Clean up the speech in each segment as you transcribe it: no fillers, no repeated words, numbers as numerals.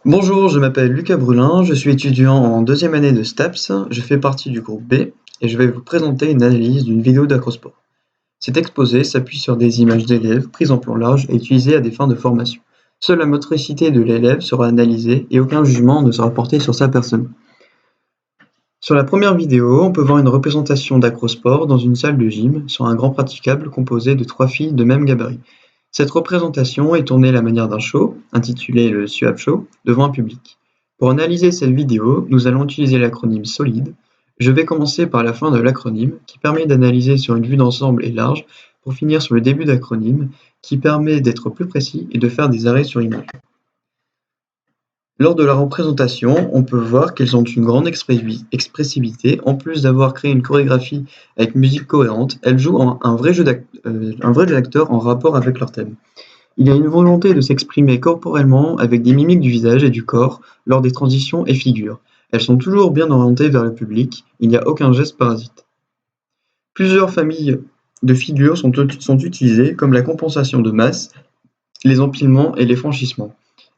Bonjour, je m'appelle Lucas Brulin, je suis étudiant en deuxième année de STAPS, je fais partie du groupe B et je vais vous présenter une analyse d'une vidéo d'Acrosport. Cet exposé s'appuie sur des images d'élèves prises en plan large et utilisées à des fins de formation. Seule la motricité de l'élève sera analysée et aucun jugement ne sera porté sur sa personne. Sur la première vidéo, on peut voir une représentation d'Acrosport dans une salle de gym sur un grand praticable composé de 3 filles de même gabarit. Cette représentation est tournée à la manière d'un show, intitulé le SUAP Show, devant un public. Pour analyser cette vidéo, nous allons utiliser l'acronyme SOLID. Je vais commencer par la fin de l'acronyme, qui permet d'analyser sur une vue d'ensemble et large, pour finir sur le début d'acronyme, qui permet d'être plus précis et de faire des arrêts sur image. Lors de la représentation, on peut voir qu'elles ont une grande expressivité. En plus d'avoir créé une chorégraphie avec musique cohérente, elles jouent un vrai jeu d'acteur en rapport avec leur thème. Il y a une volonté de s'exprimer corporellement avec des mimiques du visage et du corps lors des transitions et figures. Elles sont toujours bien orientées vers le public, il n'y a aucun geste parasite. Plusieurs familles de figures sont utilisées, comme la compensation de masse, les empilements et les franchissements.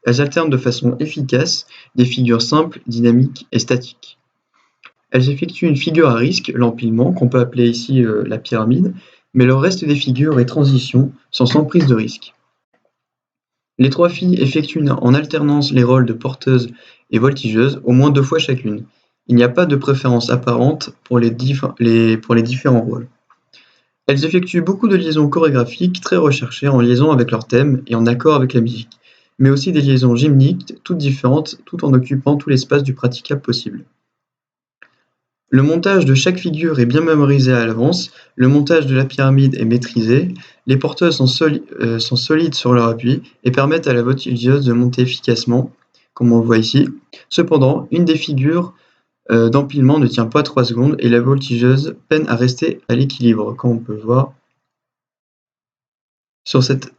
Elles alternent de façon efficace des figures simples, dynamiques et statiques. Elles effectuent une figure à risque, l'empilement, qu'on peut appeler ici la pyramide, mais le reste des figures et transitions sont sans prise de risque. Les 3 filles effectuent en alternance les rôles de porteuse et voltigeuse au moins 2 fois chacune. Il n'y a pas de préférence apparente pour les différents rôles. Elles effectuent beaucoup de liaisons chorégraphiques très recherchées en liaison avec leur thème et en accord avec la musique, mais aussi des liaisons gymniques toutes différentes tout en occupant tout l'espace du praticable possible. Le montage de chaque figure est bien mémorisé à l'avance, le montage de la pyramide est maîtrisé, les porteuses sont solides sur leur appui et permettent à la voltigeuse de monter efficacement, comme on le voit ici. Cependant, une des figures d'empilement ne tient pas 3 secondes et la voltigeuse peine à rester à l'équilibre, comme on peut voir sur cette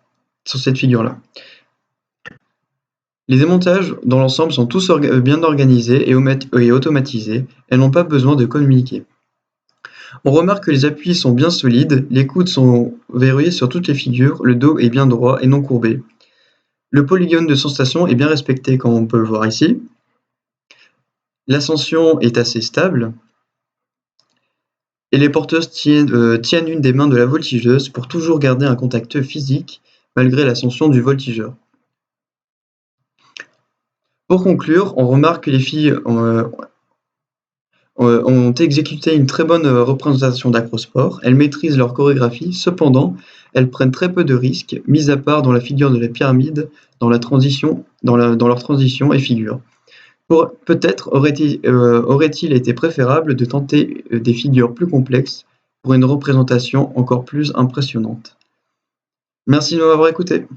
figure-là. Les démontages dans l'ensemble sont tous bien organisés et automatisés, elles n'ont pas besoin de communiquer. On remarque que les appuis sont bien solides, les coudes sont verrouillés sur toutes les figures, le dos est bien droit et non courbé. Le polygone de sensation est bien respecté comme on peut le voir ici. L'ascension est assez stable. Et les porteuses tiennent une des mains de la voltigeuse pour toujours garder un contact physique malgré l'ascension du voltigeur. Pour conclure, on remarque que les filles ont exécuté une très bonne représentation d'Acrosport. Elles maîtrisent leur chorégraphie, cependant, elles prennent très peu de risques, mis à part dans la figure de la pyramide, dans leur transition et figure. Peut-être aurait-il été préférable de tenter des figures plus complexes pour une représentation encore plus impressionnante. Merci de m'avoir écouté.